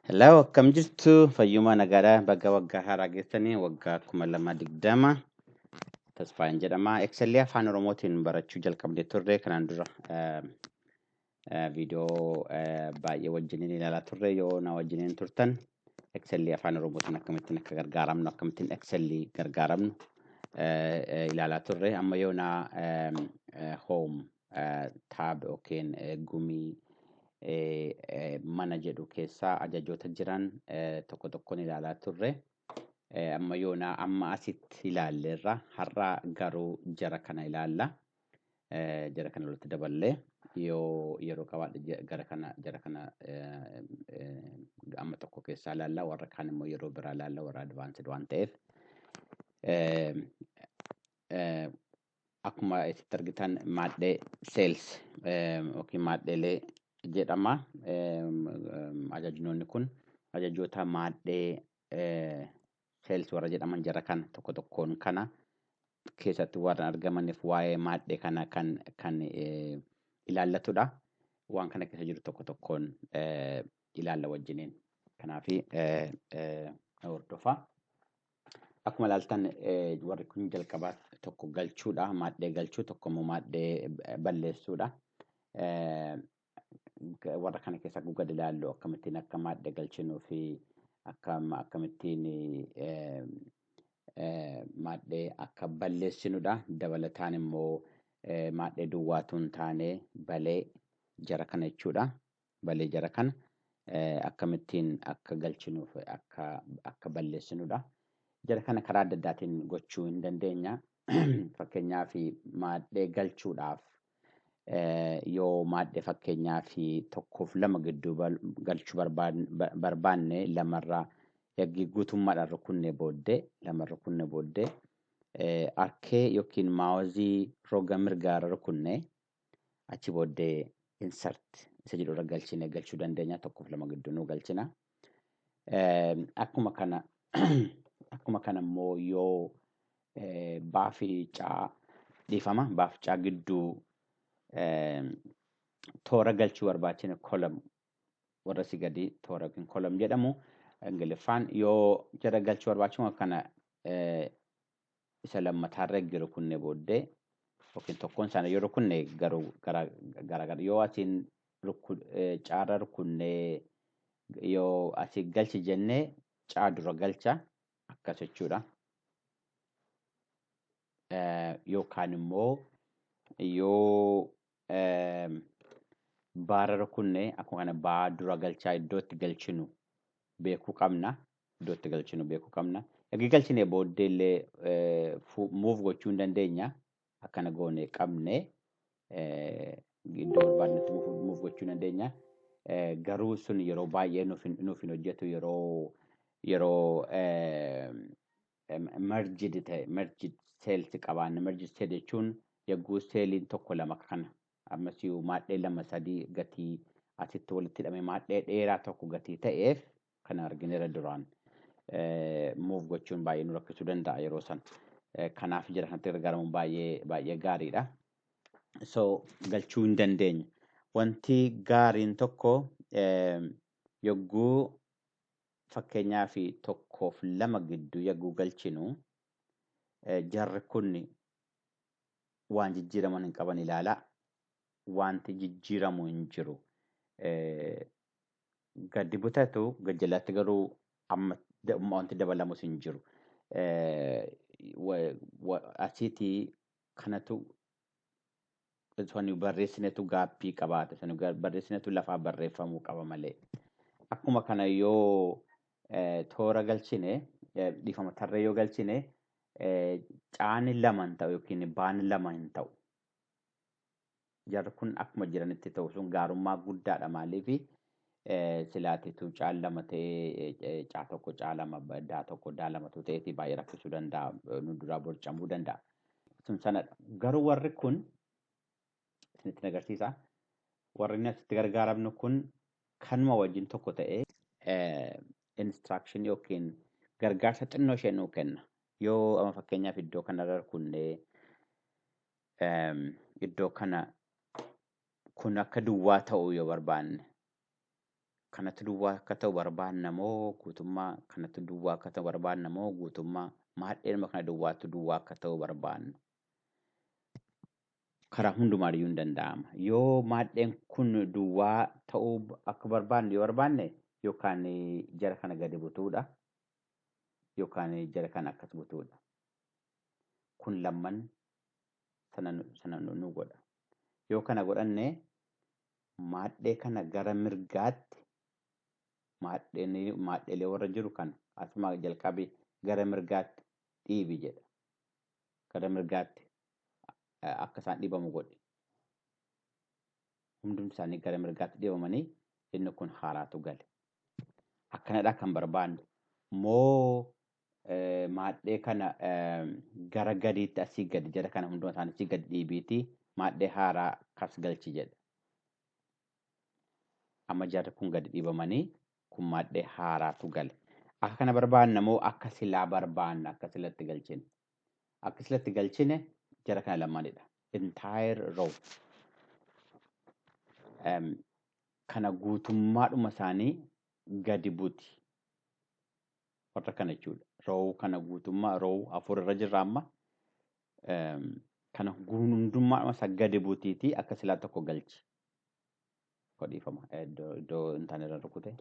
Hello, akkam jirtu fayyuma nagaadhaa bakka waggaa haaraa geessanii waggaa 2020 tasfaayeen jedhama. Eksellii Afaan Oromootiin barachuu jalqabnee turre kanaan dura viidiyoo baay'ee wajjiniin ilaalaa turre yoo na wajjiniin turtan Eksellii Afaan Oromootiin akkamittiin akka gargaaramnu akkamittiin Eksellii gargaaramnu ilaalaa turre amma yoo na home tab yookiin gumii mana jedhu keessaa ajajoota jiran tokko tokkoon ilaalaa turre amma yoona amma asitti ilaalleerra har'a garuu jara kana ilaalla jara kana walitti daballee yoo yeroo qabaadhe jara kana amma tokko keessaa ilaalla warra kaan immoo yeroo biraa ilaalla warra advaansed waan ta'eef akkuma isitti argitan Maadhee seels yookiin Maadheelee jedhama. Ajajnoonni kun ajajoota Maadhee seels warra jedhaman jara kana tokko tokkoon kana keessatti warra argamaniif waa'ee Maadhee kana kan ilaallatudha. Waan kana keessa jiru tokko tokkoon ilaalla wajjiniin. Kanaafi hordofaa. Akkuma ilaaltan warri kun jalqabaa tokko galchuudha. Maadhee galchuu tokko immoo Maadhee balleessuudha. Warra kana keessa gad ilaallu akkamittiin akka Maadhee galchinuu fi akkamittiin Maadhee akka balleessinudha. Dabalataan immoo Maadhee duwwaatuun taanee balee jara kana jechuudha. Balee jara kana akkamittiin akka galchinuuf akka balleessinudha. Jara kana karaa adda addaatiin gochuu hin dandeenya. Fakkeenyaaf Maadhee galchuudhaaf yoo Maadhee fakkeenyaaf tokkoof lama gidduu galchuu barbaanne lamarraa eegii guutummaadhaan rukunnee booddee arkee yookiin maawuzii roga mirgaarra rukunnee achi booddee insert isa jedhurra galchine galchuu dandeenya. Tokkoof lama gidduu nu galchina. Akkuma kana immoo yoo baafii caa dhiifama baaf caa gidduu toora galchuu barbaachine kolam warra si gadi toora yookiin kolam jedhamu Ingiliffaan yoo jara galchuu barbaachisu kana isa lammataarra eegee rukunnee booddee yookiin tokkoon isaanii yoo rukunne garuu gara yoo asiin caarra rukunnee yoo asii galchi jennee caa dura galcha akkas jechuudha. Yookaan immoo yoo baara rukunnee akkuma kana baa dura galchaa iddootti galchinu beekuu qabna. Egaa galchinee booddee illee move gochuu hin dandeenya. Akkana goone qabne iddoo barbaadnetti move gochuu hin dandeenya. Garuu sun yeroo baay'ee nuuf hin hojjetu yeroo merged cells qabaanne. Merged cell jechuun yagguu seeliin tokko lama kana ammas Maadhee lama sadii gatii asitti walitti hidhame Maadhee dheeraa tokko gatii ta'eef kana argineera duraan move gochuun baay'ee nu rakkisuu danda'a yeroo san. Kanaaf jara kanatti gargaaramuun baay'ee gaariidha. So galchuu hin dandeenya. Wanti gaariin tokko yagguu fakkeenyaaf tokkoof lama gidduu yagguu galchinu jarri kun waan jijjiiraman hin qaban ilaalaa. Wanti jijjiiramu hin jiru. Gadi butatu gajjalaatti garuu amma wanti dabalamus hin jiru. Asiitii kanatu soni barreessinetu gaappii qabaata. Soni barreessinetu lafaa barreeffamuu qaba malee. Akkuma kana yoo toora galchine dhiifama tarree yoo galchine caani lama hin ta'u yookiin baani lama hin ta'u. Jarri kun akkuma jiranitti ta'u sun gaarummaa guddaadha maaliif silaatitu caan lama ta'ee caa tokko caa lama daa tokko daa lamatu ta'eeti baay'ee rakkisuu danda'a. Nu duraa borcamuu danda'a. Sun sanadha. Garuu warri kun isinitti agarsiisa. Warri asitti gargaaramnu kun kanuma wajjin tokko ta'ee instruction yookiin gargaarsa xinnoo ishee nuu kenna. Yoo amma fakkeenyaaf iddoo kanarra rukunnee iddoo kana kun akka duwwaa ta'uu yoo barbaanne kanatti duwwaa akka ta'u barbaanna moo guutummaa kanatti duwwaa akka ta'u barbaanna moo guutummaa maadheen kana duwwaatti duwwaa akka ta'u barbaannu. Karaa hundumaan iyyuu hin danda'ama. Yoo maadheen kun duwwaa ta'uu akka barbaannu yoo barbaanne yookaan jara kana gadi butuudha yookaan jara kana akkas butuudha. Kun lamman sana nu godha. Yoo kana godhanne maadhee kana gara mirgaatti maadheelee warra jiru kana asuma jalqabee gara mirgaatti dhiibi jedha. Gara mirgaatti akka isaan dhiibamu godhi. Hundumti isaanii gara mirgaatti dhiibamanii inni kun haaraatu gale. Akkanadha kan barbaannu. Moo maadhee kana gara gadiitti asii gadi jara kana hunduma isaanii asii gadi dhiibiitii maadhee haaraa kas galchi jedha. Amma jarri kun gadi dhiibamanii kun maadhee haaraatu gale. Akka kana barbaanna moo akka silaa barbaanna akka silatti galchine. Akka silatti galchine jara kana lamaanidha. Entire row. Kana guutummaadhuma isaanii gadi buti. Warra kana jechuudha. Row kana guutummaa row afur irra jirra amma. Kana hundummaadhuma isaa gadi butiitii akka silaa tokko galchi. Kodhiifama. Iddoo intaan irra rukute.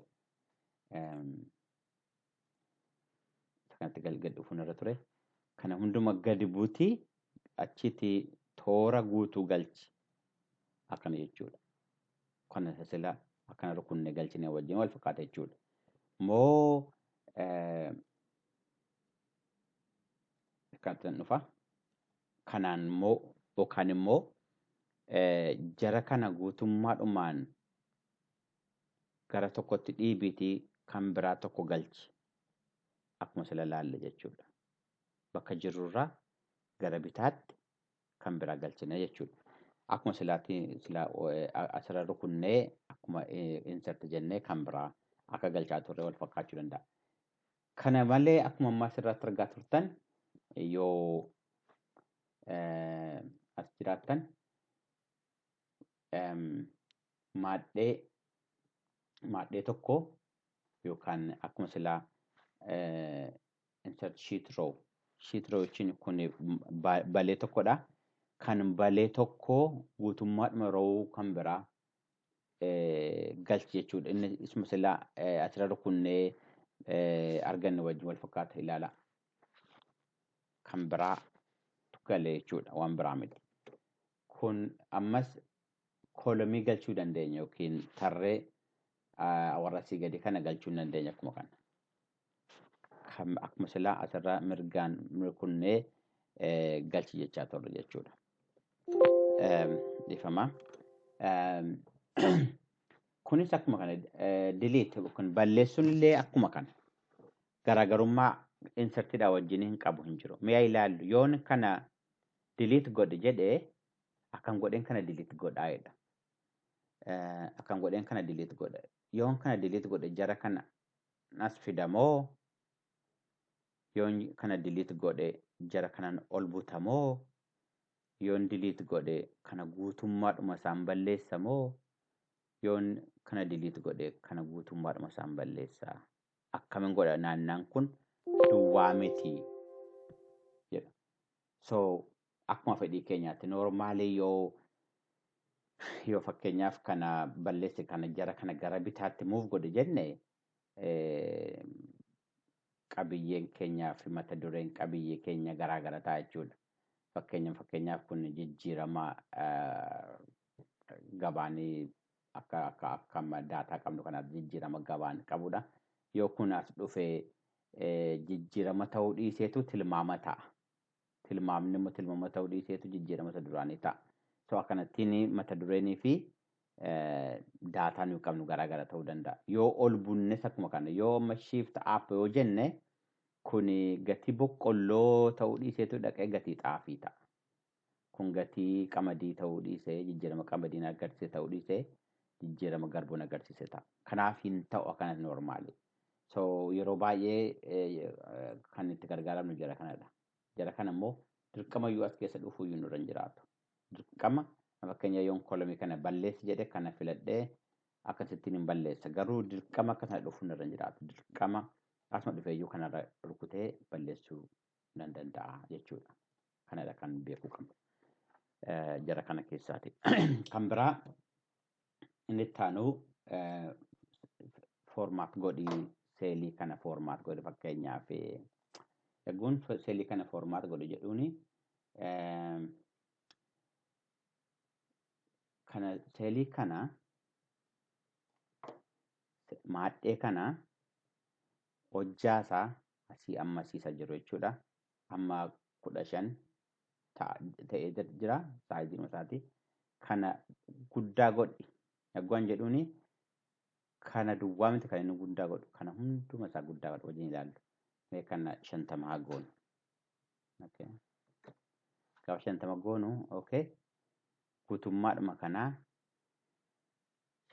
Kanatti gadi dhufuun irra ture. Kana hunduma gadi butii achitti toora guutuu galchi. Akkana jechuudha. Kana silaa akkana rukunne galchine wajjin wal fakkaata jechuudha. Moo kanatti dhufa. Kanaan moo yookaan immoo jara kana guutummaadhumaan gara tokkotti dhiibiitii kan biraa tokko galchi. Akkuma sila laalle jechuudha. Bakka jirurraa gara bitaatti kan biraa galchine jechuudha. Akkuma asirra rukunnee akkuma insert jennee kan biraa akka galchaa turre wal fakkaachuu danda'a. Kana malee akkuma ammaa asirratti argaa turtan yoo as jiraattan maadhee tokko yookaan akkuma silaa insert sheet row jechuun kun balee tokkodha. Kan balee tokko guutummaadhuma row kan biraa galchi jechuudha. Inni isuma silaa asirra rukunnee arganne wajjin wal fakkaata ilaala. Kan biraa galee jechuudha waan biraa miti. Kun ammas kolomii galchuu dandeenya yookiin tarree warra asii gadi kana galchuu dandeenya akkuma kana. Akkuma silaa asirra mirgaan rukunnee galchi jechaa turre jechuudha. Dhiifama. Kunis akkuma kana delete yookaan balleessuun illee akkuma kana. Garaagarummaa insertidha wajjin hin qabu hin jiru. Mi'a ilaallu yoon kana delete godhe jedhee akkan godheen kana delete godhaa jedha. Akkan godheen kana delete godhe. Yoon kana delete godhe jara kana as fidamoo yoon kana delete godhe jara kanaan ol butamoo yoon delete godhe kana guutummaadhuma isaan balleessamoo yoon kana delete godhe kana guutummaadhuma isaan balleessaa. Akkamiin godha naannaan kun duwwaa miti jedha. So akkuma fedhii keenyaatti normaalii yoo fakkeenyaaf kana balleesse kana jara kana gara bitaatti move godhe jenne qabiyyeen keenyaa fi mata dureen qabiyyee keenya garaagara ta'a jechuudha. Fakkeenyaaf kun jijjiirama gabaanii akka daataa qabnu kanaaf jijjiirama gabaan qabudha. Yoo kun as dhufee jijjiirama ta'uu dhiiseetu tilmaama ta'a. Tilmaamni immoo tilmaama ta'uu dhiiseetu jijjiirama isa duraanii ta'a. So akkanattiin mata dureenii fi daataa nuyi qabnu garaagara ta'uu danda'a. Yoo ol bunnes akkuma kana yoo amma shift up yoo jenne kun gatii boqqolloo ta'uu dhiiseetu dhaqee gatii xaafii ta'a. Kun gatii qamadii ta'uu dhiisee jijjiirama qamadiin agarsiise ta'uu dhiisee jijjiirama garbuun agarsiise ta'a. Kanaaf hin ta'u akkanas normaali. So yeroo baay'ee kan itti gargaaramnu jara kanadha. Jara kana immoo dirqama yoo as keessa dhufuu iyyuu nurra hin jiraatu. Dirqama fakkeenya yoon kolomii kana balleessi jedhe kana filadhee akkasittiin hin balleessa. Garuu dirqama akkasuma dhufuun irra hin jiraatu. Dirqama asuma dhufeeyyuu kanarra rukutee balleessuu nan danda'a jechuudha. Kanadha kan beekuu qabnu. Jara kana keessaati. Kan biraa inni itti aanu formaat godhii seelii kana formaat godhi fakkeenyaaf eguun seelii kana formaat godhi jedhuuni kana seelii kana maadhee kana hojjaasaa asii ammasiisa jiru jechuudha. Amma 15 ta'ee jira saayiziin isaati. Kana guddaa godhi. Eguun jedhuuni kana duwwaa miti kan inni guddaa godhu. Kana hunduma isaa guddaa godhu wajjin ilaallu. Mee kana 50 haa goonu. Okay. Gaafa 50 goonu, okay. Guutummaadhuma kanaa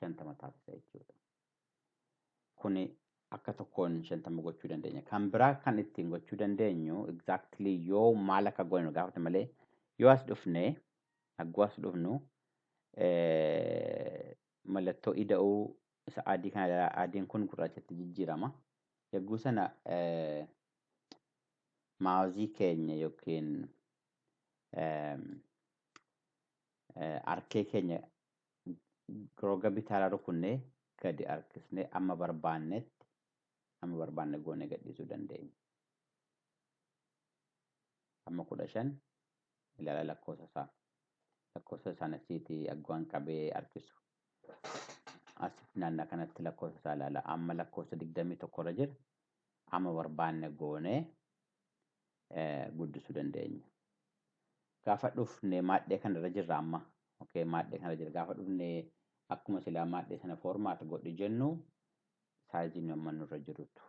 50 taasisa jechuudha. Kuni akka tokkoon 50 gochuu dandeenya. Kan biraa kan ittiin gochuu dandeenyu exactly yoo maal akka goonu gaafate malee yoo as dhufne aggoo as dhufnu mallattoo ida'uu isa adii kana adiin kun gurraachatti jijjiirama. Yagguu sana maawuzii keenya yookiin arkee keenya roga bitaarraa rukunnee gadi harkisnee amma barbaanne goonee gadhiisuu dandeenya. Amma 15 ilaala lakkoofsa isaa. Lakkoofsa sanasiitii aggoon qabee harkisu. Asitti naannoo kanatti lakkoofsa isaa ilaala. Amma lakkoofsa 21 irra jira. Amma barbaanne goonee guddisuu dandeenya. Gaafa dhufne maadhee kanarra jirra amma. Okay, maadhee kanarra jira. Gaafa dhufne akkuma silaa maadhee sana formaat godhi jennu saayiziin amma nurra jirutu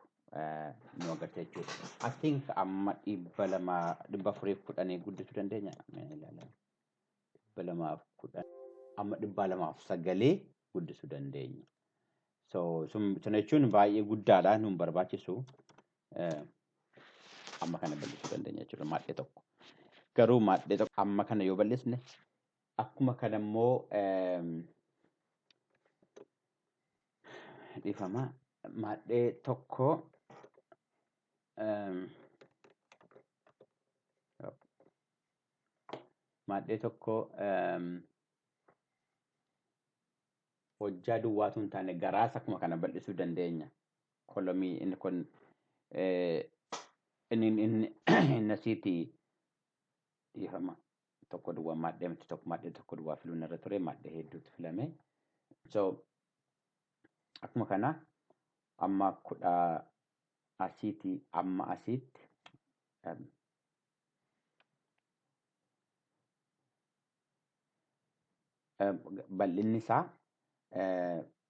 nu agarsiisa jechuudha. I think amma 410 guddisuu dandeenya. 210 amma 209 guddisuu dandeenya. So sana jechuun baay'ee guddaadha nu barbaachisu. Amma kana bal'isuu dandeenya jechuudha maadhee tokko. Garuu maadhee tokko amma kana yoo bal'isne akkuma kana immoo dhifama maadhee tokko hojjaa duwwaatu hin taane garaas akkuma kana bal'isuu dandeenya. Kolomii inni kun inni asiitii dhifama tokko duwwaa maadhee miti tokko maadhee tokko duwwaa filuun irra ture maadhee hedduutu filame. So akkuma kana amma 10 asiitii amma asiitti bal'inni isaa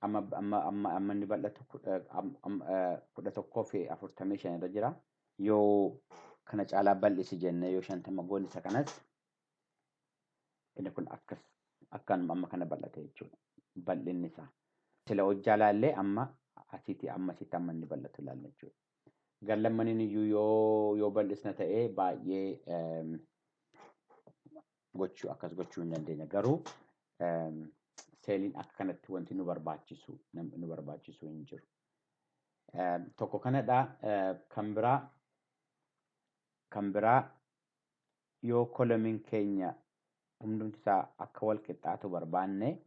amma inni bal'atu 11:45 irra jira. Yoo kana caalaa bal'isi jennee yoo 50 goone isa kanas inni kun akkanuma amma kana bal'ate jechuudha. Bal'inni isaa sila hojjaa laallee amma asiitii amma asitti amma inni bal'atu ilaalla jechuudha. Gallammaniin iyyuu yoo bal'isna ta'ee baay'ee akkas gochuu hin dandeenya. Garuu seeliin akka kanatti wanti nu barbaachisu hin jiru. Tokko kanadha. Kan biraa yoo kolomiin keenya hundumti isaa akka wal qixxaatu barbaanne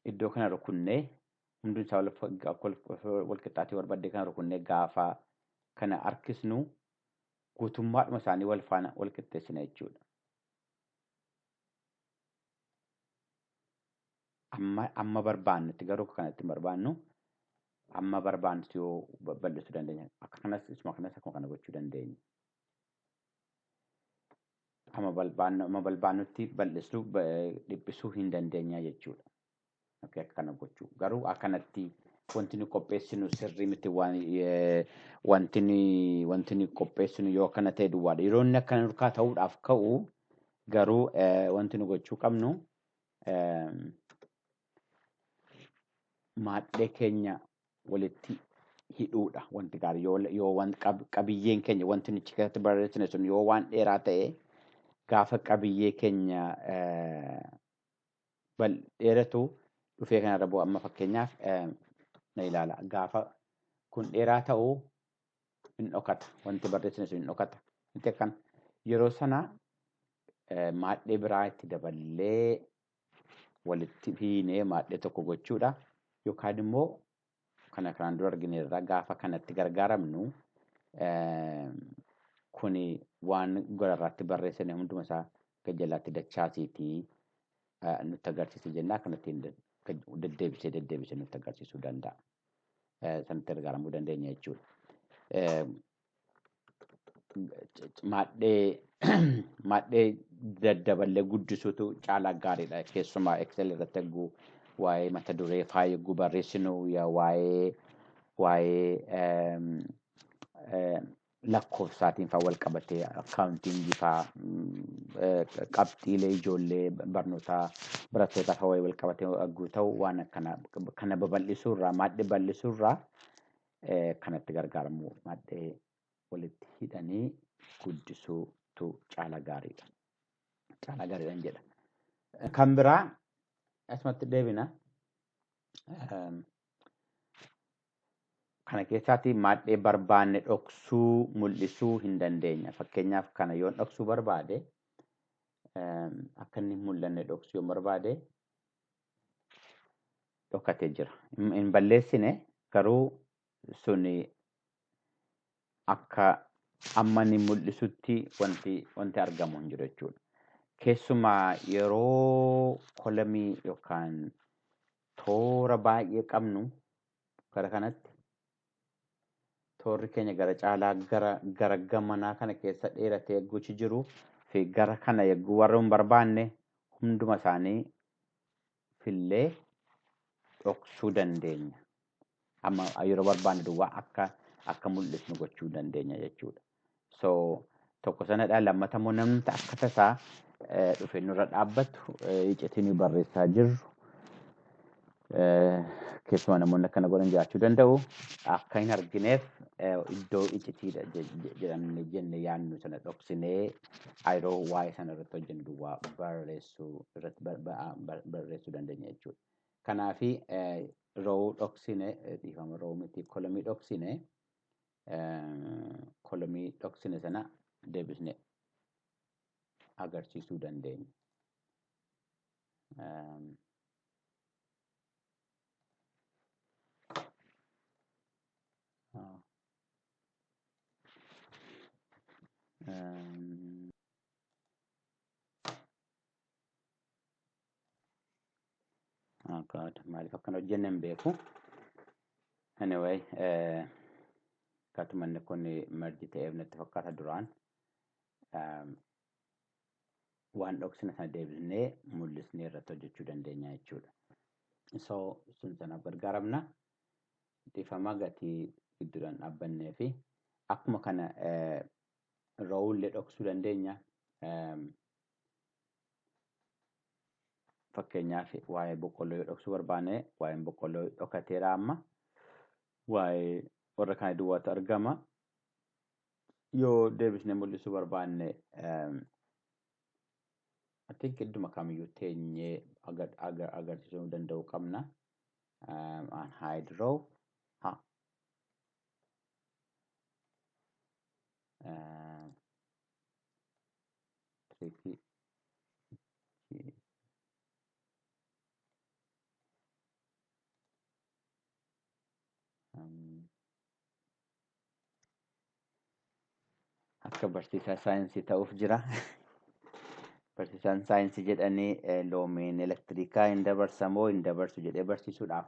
iddoo kana rukunnee hundumti isaa wal qixxaatee barbaadde kana rukunnee gaafa kana harkisnu guutummaadhuma isaanii wal faana wal qixxeessina jechuudha. Amma barbaannutti garuu kanatti barbaannu amma barbaannutti yoo bal'isuu dandeenya. Akka kanas isuma kanas akkuma kana gochuu dandeenya. Amma barbaannutti bal'isuu dhiphisuu hin dandeenya jechuudha. Okay, akka kana gochuu garuu akkanatti wanti nu qopheessinu sirrii miti wanti nu qopheessinu yoo akkana ta'e duwwaadha. Yeroo inni akkana nurkaa ta'uudhaaf ka'u garuu wanti nu gochuu qabnu maadhee keenya walitti hidhuudha. Wanti gaarii yoo qabiyyeen keenya wanti nuti keessatti barreessine sun yoo waan dheeraa ta'e gaafa qabiyyee keenya dheeratu dhufee kanarra bu'u amma fakkeenyaaf na ilaala gaafa kun dheeraa ta'uu hin dhokata wanti barreessine sun hin dhokata wanti akkan yeroo sana maadhee biraa itti daballee walitti hiinee maadhee tokko gochuudha yookaan immoo kana kanaan dura argineerra gaafa kanatti gargaaramnu kuni waan gorarraatti barreessine hunduma isaa gajjalaatti dachaasiitii nutti agarsiisa jennaa kanatti deddeebisee nutti agarsiisuu danda'a. Sanatti gargaaramuu dandeenya jechuudha. Maadhee daddaballee guddisuutu caalaa gaariidha. Keessumaa Excel irratti eeguu waa'ee mata duree faaya eeguu barreessinu waa'ee lakkoofsaatiin fa'aa wal qabatee akkaawuntiingii fa'aa qabxiilee ijoollee barnootaa barattootaa fa'aa wal qabatee eeguu ta'u waan kana babal'isuurraa maadhee bal'isuurraa kanatti gargaaramu maadhee walitti hidhanii guddisuutu caalaa gaariidha. Caalaa gaariidhaan jedha. Kan biraa asumatti deebina. Kana keessaatti maadhee barbaanne dhoksuu mul'isuu hin dandeenya. Fakkeenyaaf kana yoon dhoksuu barbaade akka inni mul'anne dhoksuu yoon barbaade dhokatee jira. Hin balleessine garuu suni akka amma inni mul'isutti wanti argamu hin jiru jechuudha. Keessumaa yeroo kolamii yookaan toora baay'ee qabnu gara kanatti toorri keenya gara caalaa gara gamanaa kana keessa dheeratee eegguuchi jiru fi gara kana eegguu warra hin barbaanne hunduma isaanii fillee dhoksuu dandeenya. Amma yeroo barbaanne duwwaa akka mul'isnu gochuu dandeenya jechuudha. So tokko sanadhaan lammata immoo namni akka tasaa dhufee nurra dhaabbatu iccitii barreessaa jirru. Keessumaa namoonni akkana godhan jiraachuu danda'u. Akka hin argineef iddoo iccitiidha jedhamne jenne yaadnu sana dhoksinee yeroo waa'ee sana irratti hojjennu duwwaa barreessuu dandeenya jechuudha. Kanaafi roo dhoksine dhiifama roo miti kolomii dhoksine sana deebisne agarsiisuu dandeenya. Maaliif akkana hojjenne hin beeku. Anyway, akkasumas kun margi ta'eef natti fakkaata duraan waan dhoksine sana deebisnee mul'isnee irratti hojjechuu dandeenya jechuudha. So sun sanaaf gargaaramna. Dhiifama gatii gidduudhaan dhaabbannee fi akkuma kana roowullee dhoksuu dandeenya. Fakkeenyaaf waa'ee boqqolloo yoo dhoksuu barbaanne waa'een boqqolloo dhokateera amma waa'ee warra kana duwwaatu argama. Yoo deebisnee mul'isuu barbaanne atiinka idduma kamiyyuu teenyee agarsiisuu danda'uu qabna. Hide row. Akka barsiisaa saayinsii ta'uuf jira. Barsiisaan saayinsii jedhanii loomiin elektirikaa hin dabarsamoo hin dabarsu jedhee barsiisuudhaaf.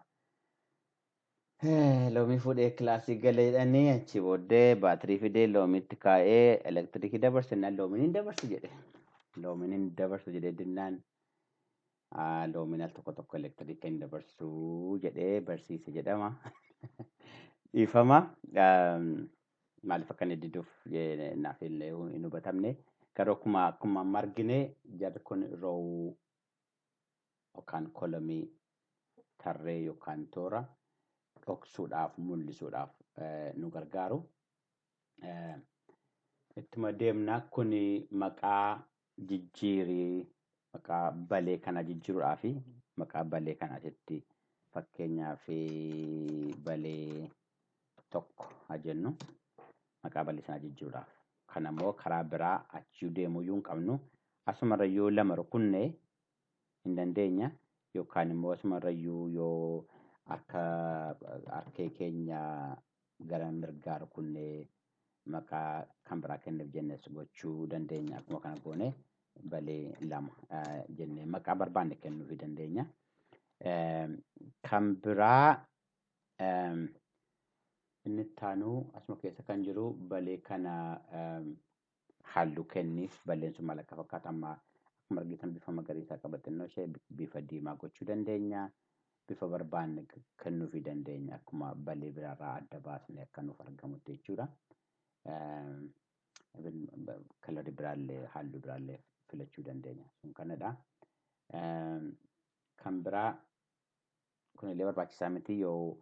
Loomii fuudhee kilaasii galee jedhanii achi booddee baatirii fidee loomiitti kaa'ee elektirikii dabarsennaan loomiin hin dabarsu jedhe. Loomiin hin dabarsu jedhee dinnaan loomiin al tokko elektirika hin dabarsu jedhee barsiise jedhama. Dhiifama. Maaliif akka inni diduuf naaf illee hin hubatamne. Garuu akkuma margine jarri kun roowuu yookaan kolomii tarree yookaan toora dhoksuudhaaf mul'isuudhaaf nu gargaaru. Ittuma deemna kun maqaa jijjiirii maqaa balee kana jijjiiruudhaaf maqaa balee kanaatitti fakkeenyaaf balee tokko haa jennu maqaa balee sana jijjiiruudhaaf. Kanammoo karaa biraa achii deemuu hin qabnu asumarrayyuu lama rukunne hin dandeenya yookaan immoo asumarrayyuu yoo akka harkee keenya gara mirgaa rukunnee maqaa kan biraa kennuuf jennes gochuu dandeenya. Akkuma kana goone balee lama jennee maqaa barbaanne kennuufii dandeenya. Kan biraa inni itti aanu asuma keessa kan jiru balee kana halluu kenniif. Baleen sun maal akka fakkaatu amma akkuma argitan bifa magariisaa qabattannoo ishee bifa diimaa gochuu dandeenya. Bifa barbaanne kennuufii dandeenya. Akkuma balee biraarraa adda baasnee akka nuuf argamutti jechuudha. Kalarii biraallee halluu biraallee filachuu dandeenya. Sun kanadha. Kan biraa kunillee barbaachisaa miti yoo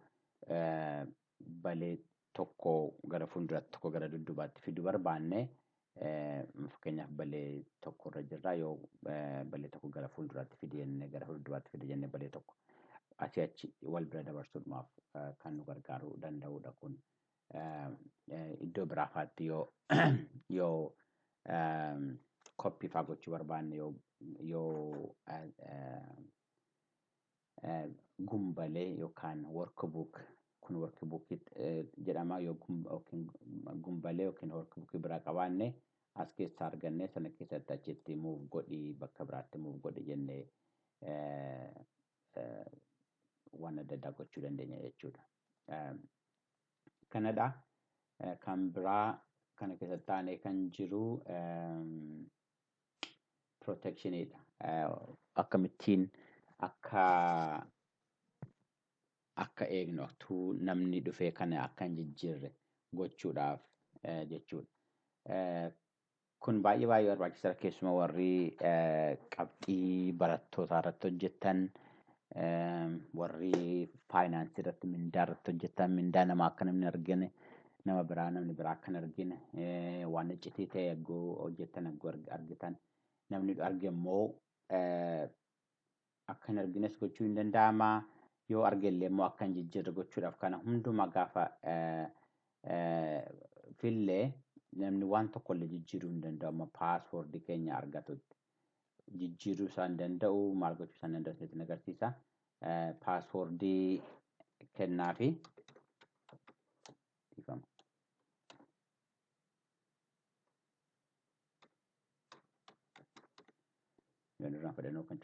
balee tokko gara fuulduraatti tokko gara dudduubaatti fiduu barbaanne fakkeenyaaf balee tokko irra jirra yoo balee tokko gara fuulduraatti fide jennee gara dudduubaatti fide jennee balee tokko asii achi wal bira dabarsuudhaaf kan nu gargaaruu danda'udha kun. Iddoo biraafaatti yoo koppii faa gochuu barbaanne yoo gumbalee yookaan workbook kun workbook jedhama yoo gumbalee yookiin workbook biraa qabaanne as keessaa arganne sana keessatti achitti move godhii bakka biraatti move godhi jennee waan adda addaa gochuu dandeenya jechuudha. Kanadha. Kan biraa kana keessatti aanee kan jiru protectionidha. Akkamittiin akka eegnu aktuu namni dhufee kana akka hin jijjiirre gochuudhaaf jechuudha. Kun baay'ee barbaachisaadha keessumaa warri qabxii barattootaa irratti hojjetan warri faayinaansii irratti mindaa irratti hojjetan mindaa namaa akka namni argine nama biraa namni biraa akka hin argine waan iccitii ta'e egguu hojjetan egguu argitan namni arge immoo akka hin argines gochuu hin danda'ama. Yoo argellee immoo akka hin jijjiirre gochuudhaaf kana hundumaa gaafa fillee namni waan tokkollee jijjiiruu hin danda'u. Amma paaswoordii keenya argatutti jijjiiruu isaa hin danda'u maal gochuu isaa hin danda'u isinitti agarsiisa. Paaswoordii kennaafi irraan fedhannoo kan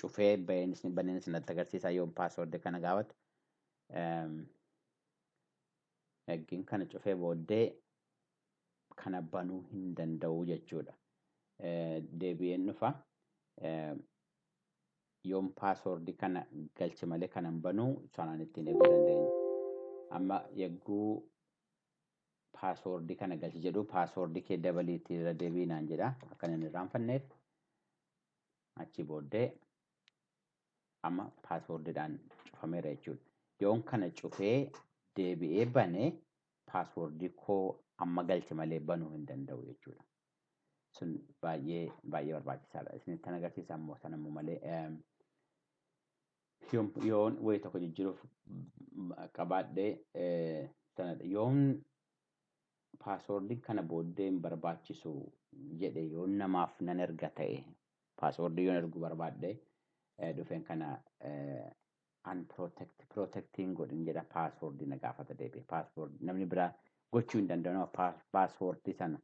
cufee baneen isinatti agarsiisaa yoo paaswoordii kana gaafatu eeggiin kana cufee booddee kana banuu hin danda'u jechuudha. Deebi'een dhufa yoon paaswoordii kana galche malee kanan banuu sanaan ittiin eeguu dandeenya. Amma yegguu paaswoordii kana galche jedhu paaswoordii kee dabaliitii irra deebiinaan jedha akka inni irraanfanneef. Achi booddee amma paaswoordiidhaan cufameera jechuudha. Yoon kana cufee deebi'ee banee paaswoordii koo amma galche malee banuu hin danda'u jechuudha. Sun baay'ee barbaachisaadha. Isinitti agarsiisa immoo sanammoo malee yoon wayii tokko jijjiiruuf qabaadhee sanadha. Yoon paaswoordii kana booddee hin barbaachisu jedhe yoon namaaf nan erga ta'e paaswoordii yoon erguu barbaadde dhufeen kana unprotecting godhin jedha paaswoordii na gaafata deebi'e. Paaswoordii namni biraa gochuu hin danda'u paaswoordii sana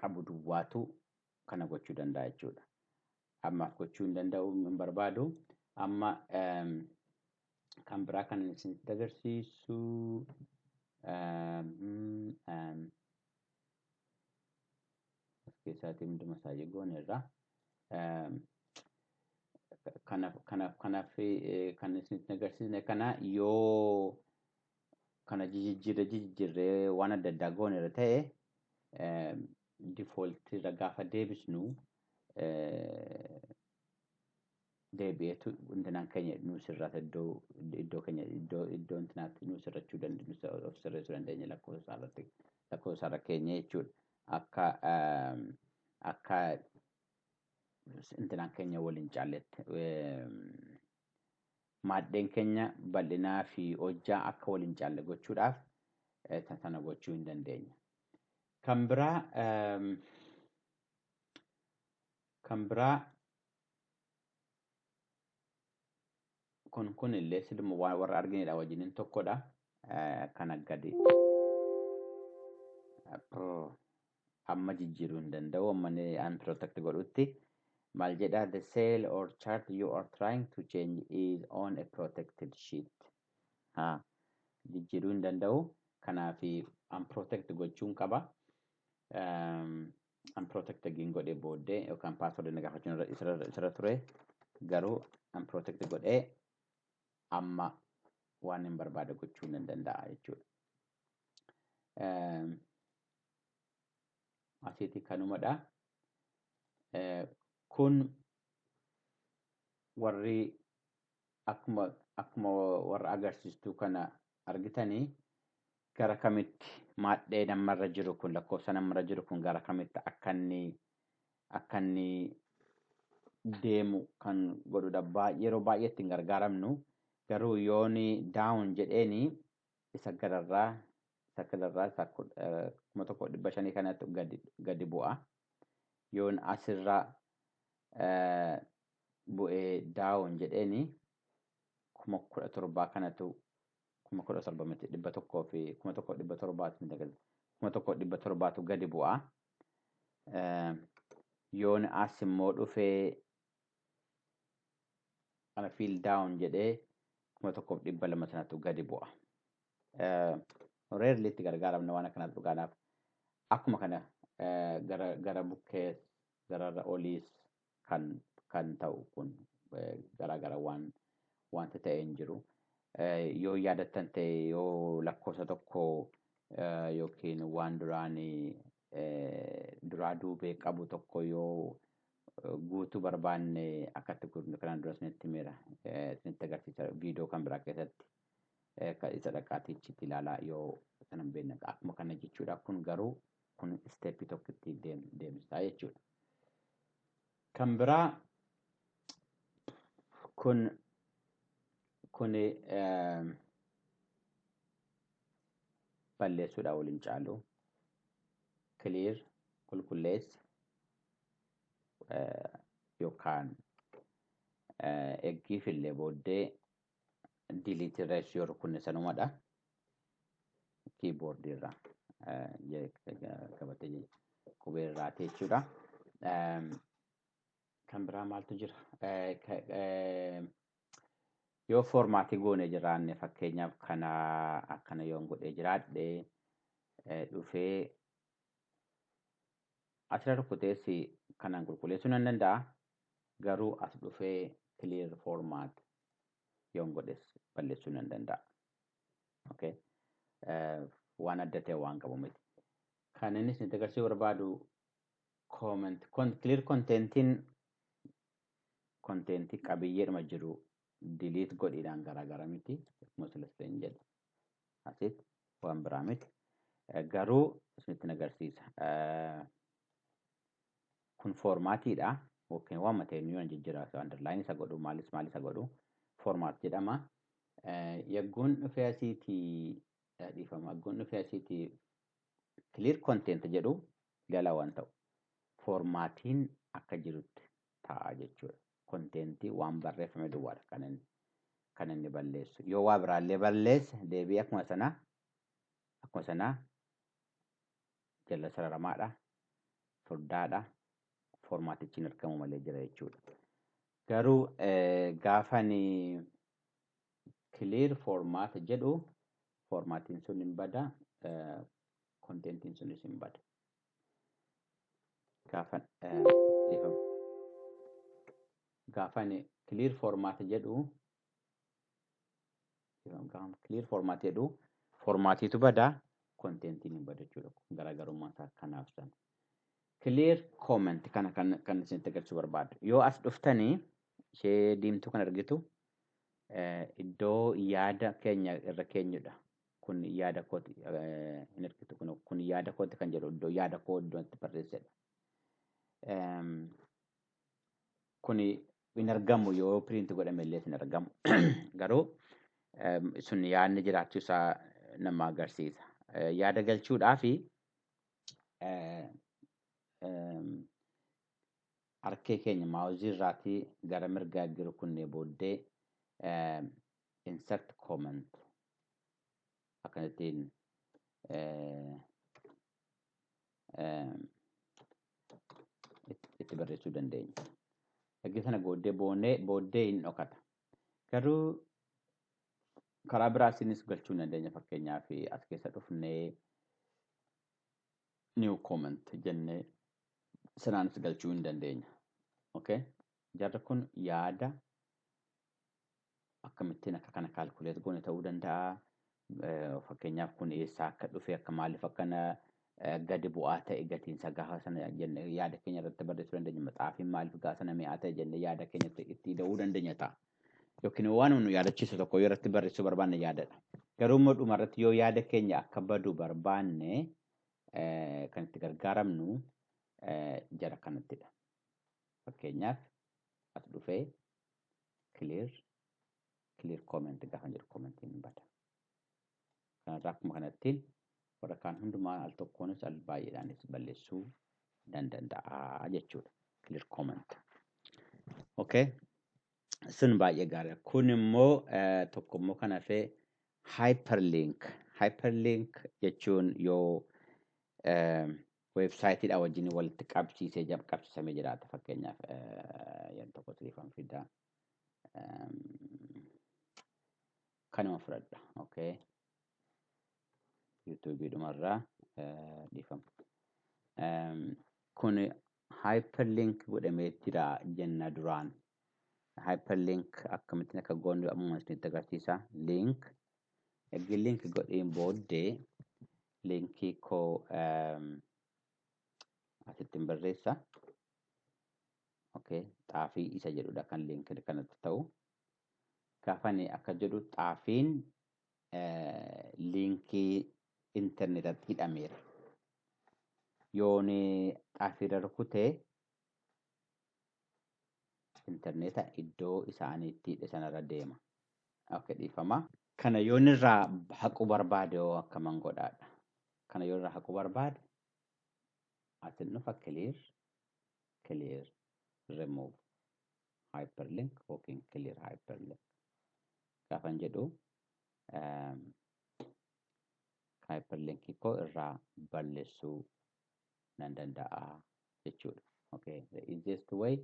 qabu duwwaatu kana gochuu danda'a jechuudha. Ammaaf gochuu hin danda'u hin barbaadu. Amma kan biraa kan isinitti agarsiisu keessaatii hunduma isaa jegoon irraa kanaaf kan isinitti agarsiisne kana yoo kana jijjiirree waan adda addaa goon irra ta'e default irra gaafa deebisnu deebi'eetu intinaan keenya nuusirraata iddoo keenya iddoo intinaatti nuusirrachuu sirreessuu dandeenya lakkoofsa irra keenya jechuudha. Akka intinaan keenya waliin caalletti maaddeen keenya bal'inaa fi hojjaa akka waliin caalle gochuudhaaf sana gochuu hin dandeenya. Kan biraa kun illee siduma warra arginedha wajjiniin tokkodha. Kana gadi amma jijjiiruu hin danda'u amma unprotect godhutti maal jedha the cell or chart you are trying to change is on a protected sheet. Jijjiiruu hin danda'u kanaaf unprotect gochuun qaba. Unprotect again godhee booddee yookaan password na gaafachuun isarra ture garuu unprotect godhee amma waan hin barbaade gochuu hin danda'a jechuudha. Asitti kanumadha. Kun warri akkuma warra agarsiistuu kana argitanii gara kamitti maadhee namarra jiru kun lakkoofsa namarra jiru kun gara kamitti akka inni deemu kan godhudha. Yeroo baay'ee ittiin gargaaramnu garuu yooni daawun jedheeni isa gararraa 1,500 kanatti gadi bu'a. Yoon asirra bu'ee daawun jedheeni 17,000 kanatu 17,100 fi 1,700 gadi bu'a. Yoon as immoo dhufee kana fiil daawun jedhee 1,200 sanatu gadi bu'a. Rarely itti gargaaramna waan akkanaatti dhugaadhaaf akkuma kana gara bukkee gararra oliis kan ta'u kun gara wanta ta'e hin jiru. Yoo yaadattan ta'e yoo lakkoofsa tokko yookiin waan duraa duubee qabu tokko yoo guutuu barbaanne akkatti gurgurnu kanaan dura isinitti himera. Isinitti agarsiisa viidiyoo kan biraa keessatti isa dhaqaatiichitti ilaalaa yoo sanan beekna akkuma kana jechuudha. Kun garuu kun isteeppii tokkotti deemsisaa jechuudha. Kan biraa kun balleessuudha waliin caalu clear qulqulleessi yookaan eeggiif illee booddee delete ratio kun sanumadha. Keyboard irraa qabatee qubee irraati jechuudha. Kan biraa maaltu jira? Yoo foormaatii goone jiraanne fakkeenyaaf akkana yoon godhee jiraadhe dhufee asirra rukuteessi kanaan qulqulleessuu nan danda'a. Garuu as dhufee clear format yoon godhes balleessuu nan danda'a. Okay. Waan adda ta'e waan qabu miti. Kan inni isin agarsiisuu barbaadu clear contentii qabiyyeedhuma jiru delete godhiidhaan garaagara miti. Akkuma silasileen jedhe asitti waan biraa miti. Garuu isinitti agarsiisa. Kun formaatiidha. Yookiin waan matee nuyi jijjiiraa underline isa godhu maal isa godhu formaat jedhama. Yagguun dhufee asiitii dhiifama. Yagguun dhufee asiitii clear content jedhu gala waan ta'u formaatiin akka jirutti ta'a jechuudha. Contentii waan barreeffame duwwaadha kan inni balleessu. Yoo waa biraallee balleesse deebii akkuma sanaa jala sararamaadha, furdaadha, formaatichi hin argamu malee jira jechuudha. Garuu gaafani clear format jedhu formaatiin sun hin bada, contentiin sunis hin bada. Gaafani clear format jedhu formaatiitu bada, contentiin hin bada jechuudha. Garaagarummaa isaa kanaaf sana. Clear comment kan isinitti agarsiisuu barbaadu. Yoo as dhuftanii ishee diimtuu kan argitu iddoo yaada keenya irra keenyudha. Kun yaada kooti hin argitu kun yaada kooti kan jedhu iddoo yaada koo iddoo itti barreessedha. kuni hin argamu yoo piriinti godhame illee hin argamu. Garuu sun yaadni jiraachuu isaa nama agarsiisa. Yaada galchuudhaafi harkee keenya maawuzii irraatii gara mirgaa jiru kunnee booddee insert comment akkanattiin itti barreessuu dandeenya. Egaa sana booddee hin dhokata. Garuu karaa biraasiinis galchuu dandeenya. Fakkeenyaaf as keessa dhufnee new comment jennee sanaanis galchuu hin dandeenya. Okay? Jarri kun yaada akkamittiin akka kana kaalkuleet goone ta'uu danda'a. Fakkeenyaaf kun eessaa akka dhufe akka maaliif akkana gadi bu'aa ta'e gatiinsa gaafa sana jennee yaada keenya irratti barreessuu dandeenya. Maxaafiin maaliif gaafa sana mi'aa ta'e jennee yaada keenya itti da'uu dandeenya ta'a. Yookiin waan nu yaadachiisu tokko yoo irratti barreessuu barbaanne yaadadha. Garuu immoo dhuma irratti yoo yaada keenya akka badu barbaanne kan itti gargaaramnu jara kanattidha. Fakkeenyaaf as dhufee clear comment gaafa jedhu commentiin bada. Kanarraa akkuma kanattiin warra kaan hundumaa al tokkoonis al baay'eedhaanis balleessuu danda'a jechuudha. Clear comment. Okay? Sun baay'ee gaariidha. Kun immoo tokko immoo kan hafee hyperlink. Hyperlink jechuun yoo weebsaayitiidha wajjin walitti qabsiisamee jiraata. Fakkeenyaaf yeroo tokko sirriifan fidaa. Kanuma fudhadha. Okay. YouTube dhumarraa dhiifama. Kun hyperlink godhamee jira jenna duraan. Hyperlink akkamittiin akka goonu amma isinitti agarsiisa. Link godheen booddee linkii koo asittiin barreessa. Okay. Xaafii isa jedhudha kan linkii kanatti ta'u. Gaafani akka jedhu xaafiin linkii interneetatti hidhameera. Yoon xaafii irra rukutee interneeta iddoo isaaniitti hidhe sanarra deema. Okay, dhiifama. Kana yoon irraa haquu barbaade yoo akkaman godhaadha. Kana yoon irraa haquu barbaade asin dhufa clear remove hyperlink yookiin clear hyperlink. Gaafan jedhu hyperlinkii koo irraa balleessuu nan danda'a jechuudha. Okay, the easiest way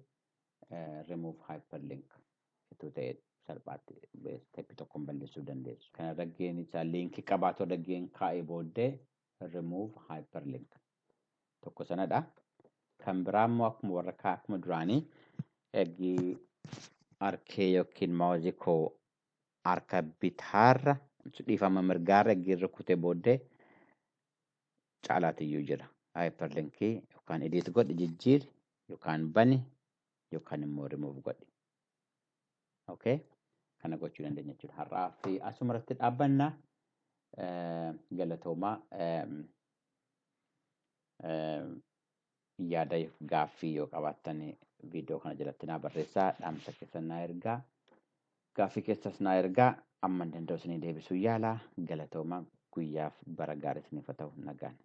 remove hyperlink itti ta'e salphaatti step tokkoon balleessuu dandeessu. Kana raggeen isaa linkii qabaatoo raggeen kaa'ee booddee remove hyperlink tokko sanadha. Kan biraa immoo akkuma warra akkuma duraanii eegi harkee yookiin maawuzii koo harka bitaarra dhiifama mirgaarra eegirra rukutee booddee caalaatiyyuu jira. Hyperlinkii yookaan edit godhi jijjiiri yookaan bani yookaan immoo remove godhi. Okay? Kana gochuu dandeenya jechuudha. Har'aa fi asuma irratti dhaabbanna. Galatoomaa yaada gaaffii yoo qabaattan viidiyoo kana jalatti naa barreessaa. Dhaamsa keessan naa ergaa. Gaaffii keessas naa ergaa. Amma danda'u isinii deebisuu yaala. Galatoomaa guyyaaf bara gaarii isiniif haa ta'u nagaan.